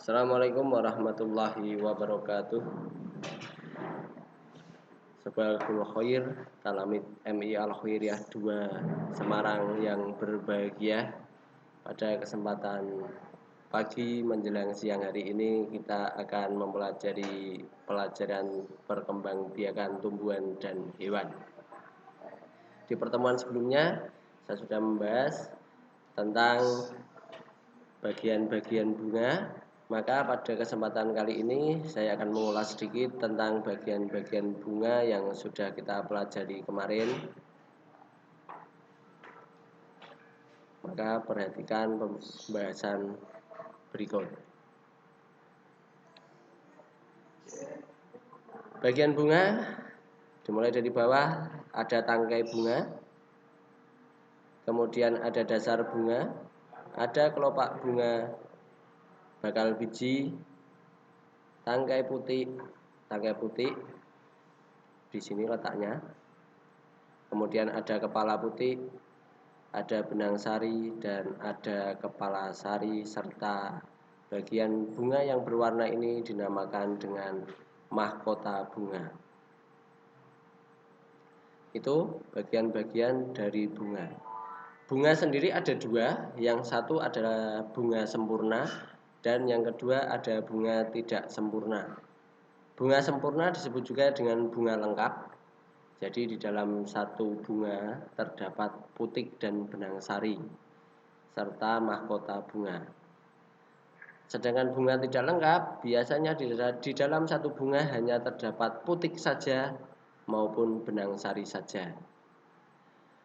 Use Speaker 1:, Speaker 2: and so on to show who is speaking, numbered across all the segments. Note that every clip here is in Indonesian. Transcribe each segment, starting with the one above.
Speaker 1: Assalamualaikum warahmatullahi wabarakatuh. Sabahul khair, Talamid MI Al Khairiyah 2 Semarang yang berbahagia. Pada kesempatan pagi menjelang siang hari ini kita akan mempelajari pelajaran perkembangbiakan tumbuhan dan hewan. Di pertemuan sebelumnya saya sudah membahas tentang bagian-bagian bunga. Maka pada kesempatan kali ini saya akan mengulas sedikit tentang bagian-bagian bunga yang sudah kita pelajari kemarin. Maka perhatikan pembahasan berikut. Bagian bunga dimulai dari bawah, ada tangkai bunga, kemudian ada dasar bunga, ada kelopak bunga, bakal biji, tangkai putih di sini letaknya. Kemudian ada kepala putih, ada benang sari dan ada kepala sari, serta bagian bunga yang berwarna ini dinamakan dengan mahkota bunga. Itu bagian-bagian dari bunga. Bunga sendiri ada dua, yang satu adalah bunga sempurna dan yang kedua ada bunga tidak sempurna. Bunga sempurna disebut juga dengan bunga lengkap. Jadi di dalam satu bunga terdapat putik dan benang sari serta mahkota bunga. Sedangkan bunga tidak lengkap biasanya di dalam satu bunga hanya terdapat putik saja maupun benang sari saja.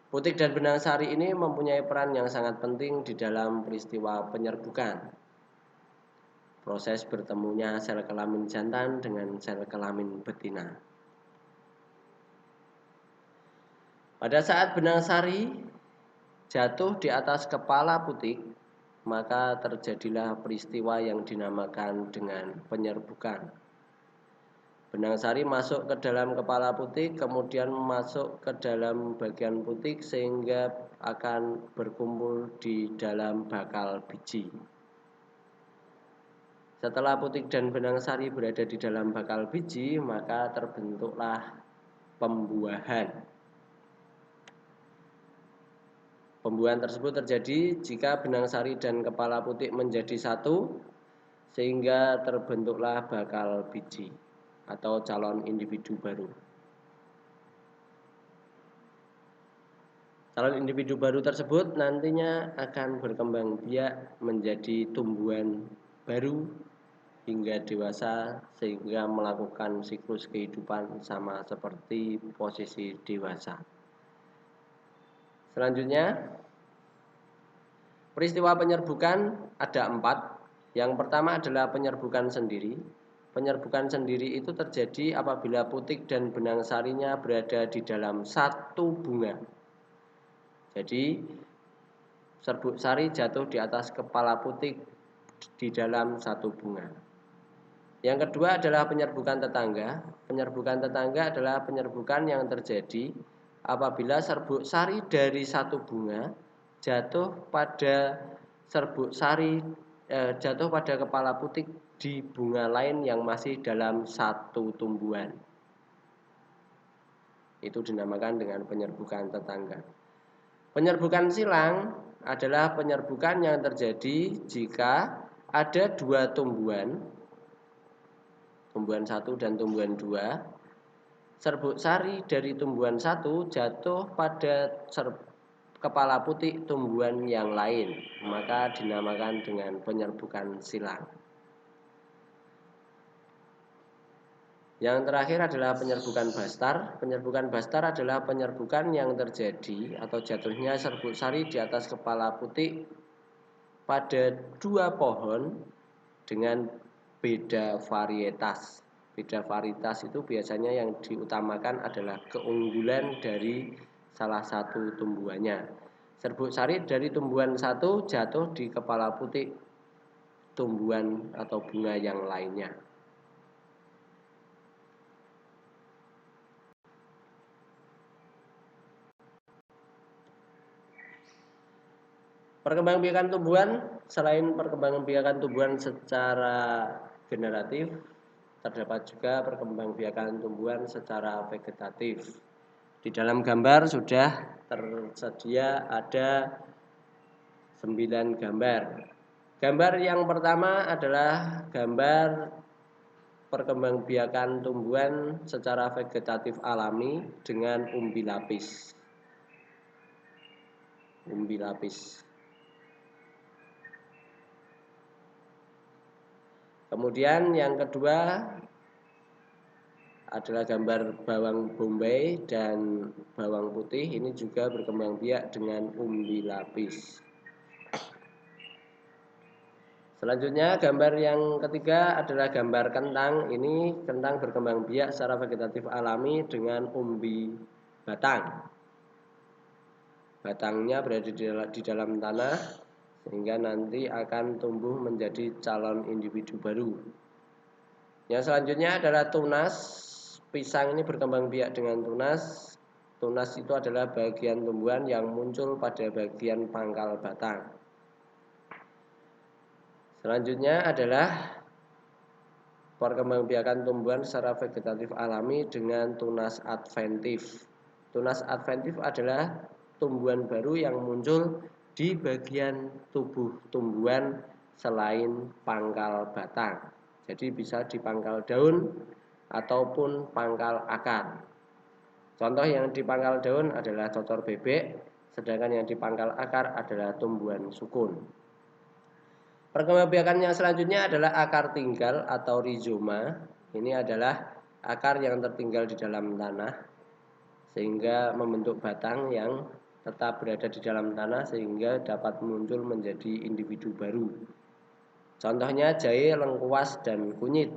Speaker 1: Putik dan benang sari ini mempunyai peran yang sangat penting di dalam peristiwa penyerbukan. Proses bertemunya sel kelamin jantan dengan sel kelamin betina. Pada saat benang sari jatuh di atas kepala putik, maka terjadilah peristiwa yang dinamakan dengan penyerbukan. Benang sari masuk ke dalam kepala putik, kemudian masuk ke dalam bagian putik sehingga akan berkumpul di dalam bakal biji. Setelah putik dan benang sari berada di dalam bakal biji, maka terbentuklah pembuahan. Pembuahan tersebut terjadi jika benang sari dan kepala putik menjadi satu, sehingga terbentuklah bakal biji atau calon individu baru. Calon individu baru tersebut nantinya akan berkembang biak menjadi tumbuhan baru hingga dewasa, sehingga melakukan siklus kehidupan sama seperti posisi dewasa. Selanjutnya, peristiwa penyerbukan ada 4. Yang pertama adalah penyerbukan sendiri. Penyerbukan sendiri itu terjadi apabila putik dan benang sarinya berada di dalam satu bunga. Jadi, serbuk sari jatuh di atas kepala putik di dalam satu bunga. Yang kedua adalah penyerbukan tetangga. Penyerbukan tetangga adalah penyerbukan yang terjadi apabila serbuk sari dari satu bunga jatuh pada kepala putik di bunga lain yang masih dalam satu tumbuhan. Itu dinamakan dengan penyerbukan tetangga. Penyerbukan silang adalah penyerbukan yang terjadi jika ada dua tumbuhan 1 dan tumbuhan 2. Serbuk sari dari tumbuhan 1 jatuh pada kepala putik tumbuhan yang lain, maka dinamakan dengan penyerbukan silang. Yang terakhir adalah penyerbukan bastar. Penyerbukan bastar adalah penyerbukan yang terjadi atau jatuhnya serbuk sari di atas kepala putik pada dua pohon dengan beda varietas. Beda varietas itu biasanya yang diutamakan adalah keunggulan dari salah satu tumbuhannya. Serbuk sari dari tumbuhan 1 jatuh di kepala putik tumbuhan atau bunga yang lainnya. Perkembangbiakan tumbuhan, selain perkembangbiakan tumbuhan secara generatif, terdapat juga perkembangbiakan tumbuhan secara vegetatif. Di dalam gambar sudah tersedia ada 9 gambar. Gambar yang pertama adalah gambar perkembangbiakan tumbuhan secara vegetatif alami dengan umbi lapis. Umbi lapis. Kemudian yang kedua adalah gambar bawang bombay dan bawang putih. Ini juga berkembang biak dengan umbi lapis. Selanjutnya gambar yang ketiga adalah gambar kentang. Ini kentang berkembang biak secara vegetatif alami dengan umbi batang. Batangnya berada di dalam tanah sehingga nanti akan tumbuh menjadi calon individu baru. Yang selanjutnya adalah tunas. Pisang ini berkembang biak dengan tunas. Tunas itu adalah bagian tumbuhan yang muncul pada bagian pangkal batang. Selanjutnya adalah perkembangbiakan tumbuhan secara vegetatif alami dengan tunas adventif. Tunas adventif adalah tumbuhan baru yang muncul di bagian tubuh tumbuhan selain pangkal batang. Jadi bisa di pangkal daun ataupun pangkal akar. Contoh yang di pangkal daun adalah cocor bebek, sedangkan yang di pangkal akar adalah tumbuhan sukun. Perkembangbiakan yang selanjutnya adalah akar tinggal atau rizoma. Ini adalah akar yang tertinggal di dalam tanah sehingga membentuk batang yang tetap berada di dalam tanah sehingga dapat muncul menjadi individu baru. Contohnya jahe, lengkuas, dan kunyit.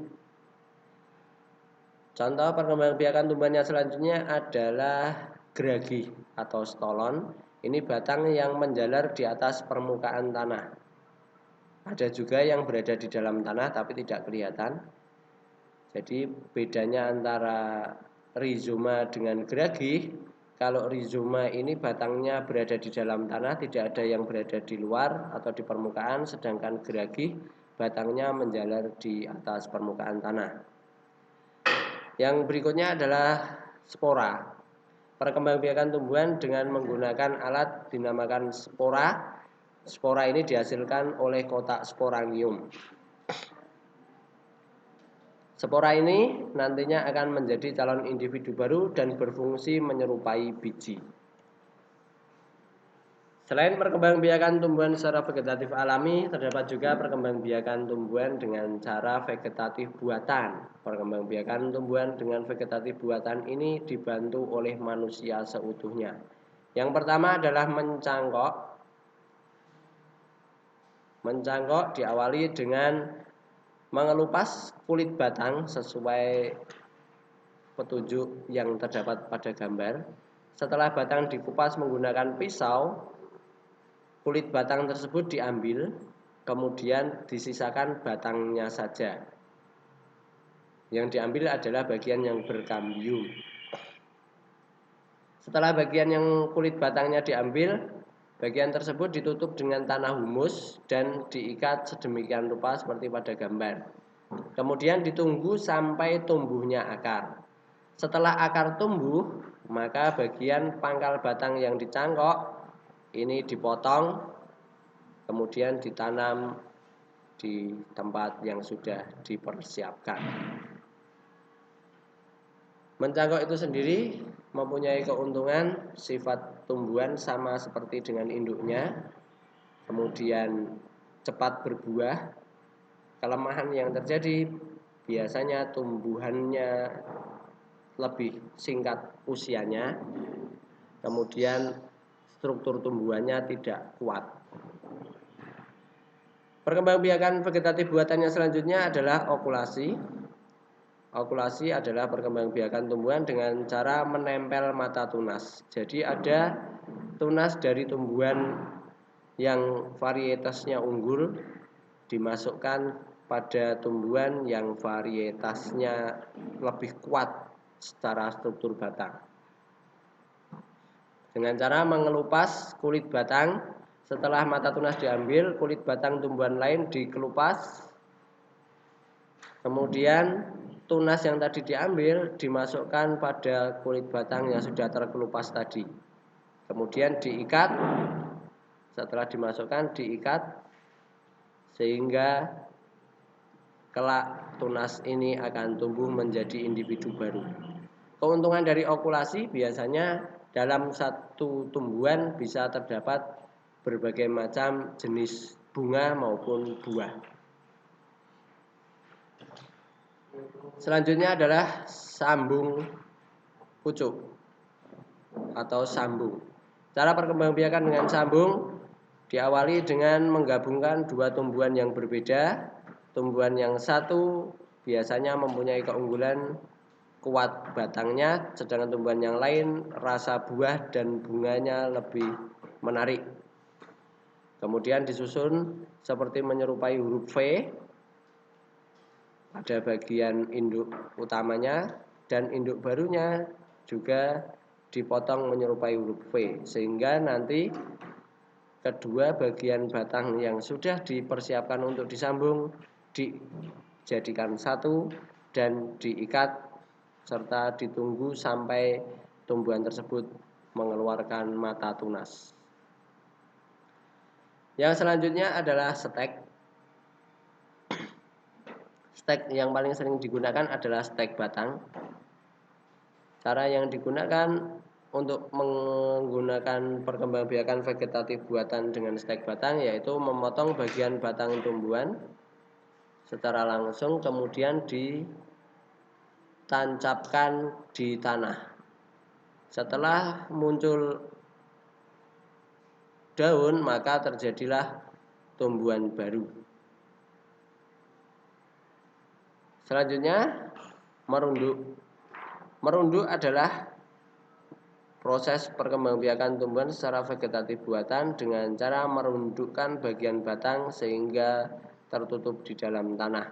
Speaker 1: Contoh perkembangbiakan tumbuhan yang selanjutnya adalah geragih atau stolon. Ini batang yang menjalar di atas permukaan tanah. Ada juga yang berada di dalam tanah tapi tidak kelihatan. Jadi bedanya antara rizoma dengan geragih, kalau rizoma ini batangnya berada di dalam tanah, tidak ada yang berada di luar atau di permukaan, sedangkan geragih batangnya menjalar di atas permukaan tanah. Yang berikutnya adalah spora. Perkembangbiakan tumbuhan dengan menggunakan alat dinamakan spora. Spora ini dihasilkan oleh kotak sporangium. Spora ini nantinya akan menjadi calon individu baru dan berfungsi menyerupai biji. Selain perkembangbiakan tumbuhan secara vegetatif alami, terdapat juga perkembangbiakan tumbuhan dengan cara vegetatif buatan. Perkembangbiakan tumbuhan dengan vegetatif buatan ini dibantu oleh manusia seutuhnya. Yang pertama adalah mencangkok. Mencangkok diawali dengan mengelupas kulit batang sesuai petunjuk yang terdapat pada gambar. Setelah batang dikupas menggunakan pisau, kulit batang tersebut diambil, kemudian disisakan batangnya saja. Yang diambil adalah bagian yang berkambium. Setelah bagian yang kulit batangnya diambil, bagian tersebut ditutup dengan tanah humus dan diikat sedemikian rupa seperti pada gambar. Kemudian ditunggu sampai tumbuhnya akar. Setelah akar tumbuh, maka bagian pangkal batang yang dicangkok ini dipotong, kemudian ditanam di tempat yang sudah dipersiapkan. Mencangkok itu sendiri mempunyai keuntungan sifat tumbuhan sama seperti dengan induknya, kemudian cepat berbuah. Kelemahan yang terjadi biasanya tumbuhannya lebih singkat usianya, kemudian struktur tumbuhannya tidak kuat. Perkembangbiakan vegetatif buatannya selanjutnya adalah okulasi. Okulasi adalah perkembangbiakan tumbuhan dengan cara menempel mata tunas. Jadi ada tunas dari tumbuhan yang varietasnya unggul dimasukkan pada tumbuhan yang varietasnya lebih kuat secara struktur batang. Dengan cara mengelupas kulit batang Setelah mata tunas diambil, kulit batang tumbuhan lain dikelupas. Kemudian tunas yang tadi diambil dimasukkan pada kulit batang yang sudah terkelupas tadi. Kemudian diikat. Setelah dimasukkan diikat sehingga kelak tunas ini akan tumbuh menjadi individu baru. Keuntungan dari okulasi biasanya dalam satu tumbuhan bisa terdapat berbagai macam jenis bunga maupun buah. Selanjutnya adalah sambung pucuk atau sambung. Cara perkembangbiakan dengan sambung diawali dengan menggabungkan dua tumbuhan yang berbeda. Tumbuhan yang satu biasanya mempunyai keunggulan kuat batangnya, sedangkan tumbuhan yang lain rasa buah dan bunganya lebih menarik. Kemudian disusun seperti menyerupai huruf V pada bagian induk utamanya, dan induk barunya juga dipotong menyerupai huruf V, sehingga nanti kedua bagian batang yang sudah dipersiapkan untuk disambung dijadikan satu dan diikat serta ditunggu sampai tumbuhan tersebut mengeluarkan mata tunas. Yang selanjutnya adalah stek. Stek yang paling sering digunakan adalah stek batang. Cara yang digunakan untuk menggunakan perkembangbiakan vegetatif buatan dengan stek batang yaitu memotong bagian batang tumbuhan secara langsung, kemudian ditancapkan di tanah. Setelah muncul daun, maka terjadilah tumbuhan baru. Selanjutnya, merunduk. Merunduk adalah proses perkembangbiakan tumbuhan secara vegetatif buatan dengan cara merundukkan bagian batang sehingga tertutup di dalam tanah.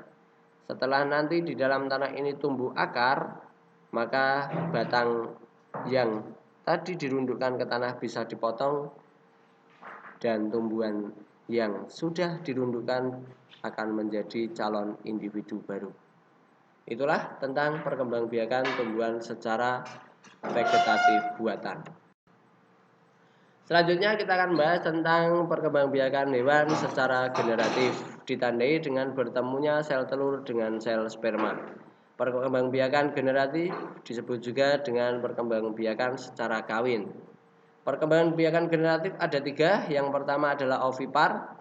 Speaker 1: Setelah nanti di dalam tanah ini tumbuh akar, maka batang yang tadi dirundukkan ke tanah bisa dipotong dan tumbuhan yang sudah dirundukkan akan menjadi calon individu baru. Itulah tentang perkembangbiakan tumbuhan secara vegetatif buatan. Selanjutnya kita akan bahas tentang perkembangbiakan hewan secara generatif, ditandai dengan bertemunya sel telur dengan sel sperma. Perkembangbiakan generatif disebut juga dengan perkembangbiakan secara kawin. Perkembangbiakan generatif ada tiga. Yang pertama adalah ovipar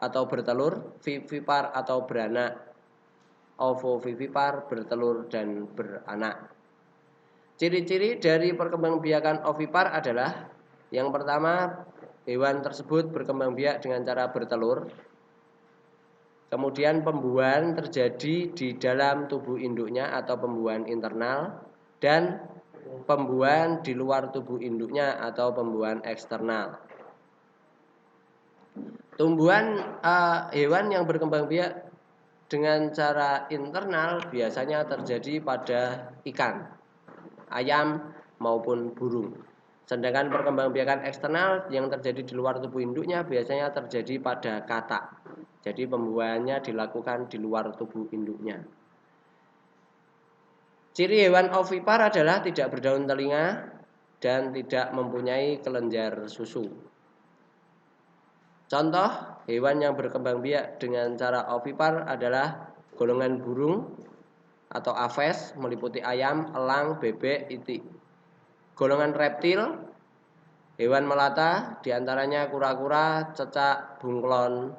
Speaker 1: atau bertelur, vivipar atau beranak. Ovovivipar, bertelur dan beranak. Ciri-ciri dari perkembangbiakan ovipar adalah yang pertama, hewan tersebut berkembang biak dengan cara bertelur. Kemudian pembuahan terjadi di dalam tubuh induknya atau pembuahan internal, dan pembuahan di luar tubuh induknya atau pembuahan eksternal. Hewan yang berkembang biak dengan cara internal biasanya terjadi pada ikan, ayam maupun burung. Sedangkan perkembangbiakan eksternal yang terjadi di luar tubuh induknya biasanya terjadi pada katak. Jadi pembuahannya dilakukan di luar tubuh induknya. Ciri hewan ovipar adalah tidak berdaun telinga dan tidak mempunyai kelenjar susu. Contoh hewan yang berkembang biak dengan cara ovipar adalah golongan burung atau aves meliputi ayam, elang, bebek, itik. Golongan reptil, hewan melata diantaranya kura-kura, cecak, bunglon.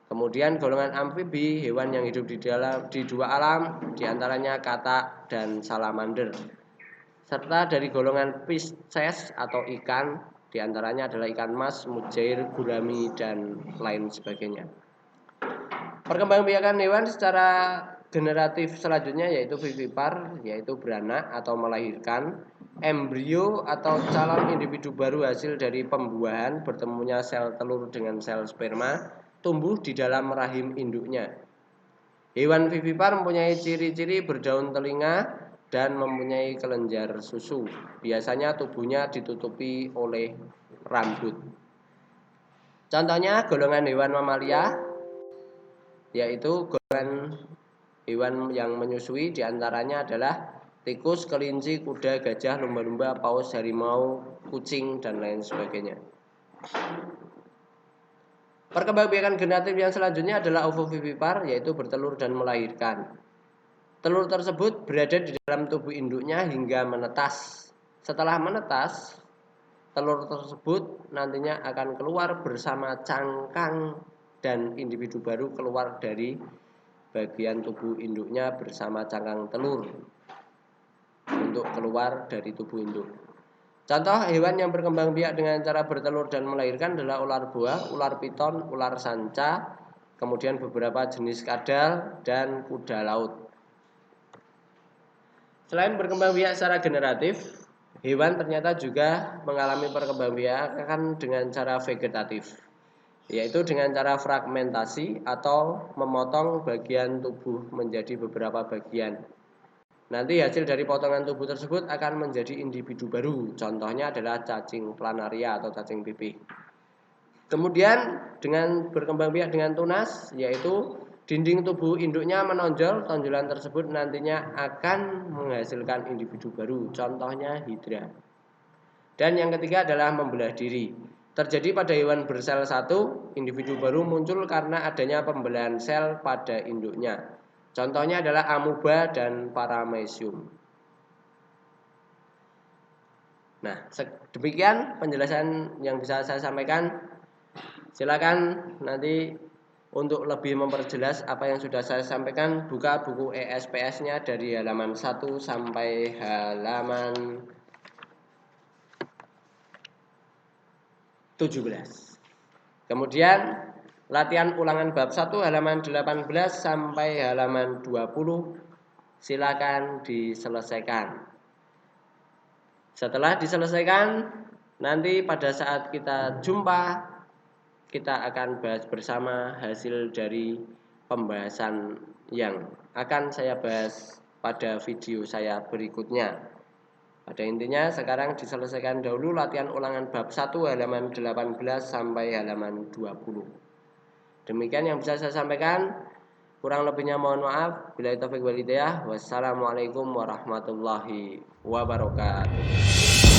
Speaker 1: Kemudian golongan amfibi, hewan yang hidup di dua alam diantaranya katak dan salamander. Serta dari golongan Pisces atau ikan, diantaranya adalah ikan mas, mujair, gurami, dan lain sebagainya. Perkembangbiakan hewan secara generatif selanjutnya yaitu vivipar, yaitu beranak atau melahirkan. Embrio atau calon individu baru hasil dari pembuahan bertemunya sel telur dengan sel sperma tumbuh di dalam rahim induknya. Hewan vivipar mempunyai ciri-ciri berdaun telinga dan mempunyai kelenjar susu. Biasanya tubuhnya ditutupi oleh rambut. Contohnya golongan hewan mamalia, yaitu golongan hewan yang menyusui, diantaranya adalah tikus, kelinci, kuda, gajah, lumba-lumba, paus, harimau, kucing, dan lain sebagainya. Perkembangbiakan generatif yang selanjutnya adalah ovovivipar, yaitu bertelur dan melahirkan. Telur tersebut berada di dalam tubuh induknya hingga menetas. Setelah menetas, telur tersebut nantinya akan keluar bersama cangkang dan individu baru keluar dari bagian tubuh induknya bersama cangkang telur untuk keluar dari tubuh induk. Contoh hewan yang berkembang biak dengan cara bertelur dan melahirkan adalah ular boa, ular piton, ular sanca, kemudian beberapa jenis kadal, dan kuda laut. Selain berkembang biak secara generatif, hewan ternyata juga mengalami perkembangbiakan dengan cara vegetatif, yaitu dengan cara fragmentasi atau memotong bagian tubuh menjadi beberapa bagian. Nanti hasil dari potongan tubuh tersebut akan menjadi individu baru. Contohnya adalah cacing planaria atau cacing pipih. Kemudian dengan berkembang biak dengan tunas, yaitu dinding tubuh induknya menonjol, tonjolan tersebut nantinya akan menghasilkan individu baru, contohnya hidra. Dan yang ketiga adalah membelah diri. Terjadi pada hewan bersel satu, individu baru muncul karena adanya pembelahan sel pada induknya. Contohnya adalah amuba dan paramecium. Nah, demikian penjelasan yang bisa saya sampaikan. Silakan nanti untuk lebih memperjelas apa yang sudah saya sampaikan, buka buku ESPS-nya dari halaman 1 sampai halaman 17. Kemudian latihan ulangan bab 1 halaman 18 sampai halaman 20 silakan diselesaikan. Setelah diselesaikan, nanti pada saat kita jumpa, kita akan bahas bersama hasil dari pembahasan yang akan saya bahas pada video saya berikutnya. Pada intinya sekarang diselesaikan dahulu latihan ulangan bab 1 halaman 18 sampai halaman 20. Demikian yang bisa saya sampaikan. Kurang lebihnya mohon maaf. Billahi taufiq wal hidayah. Wassalamualaikum warahmatullahi wabarakatuh.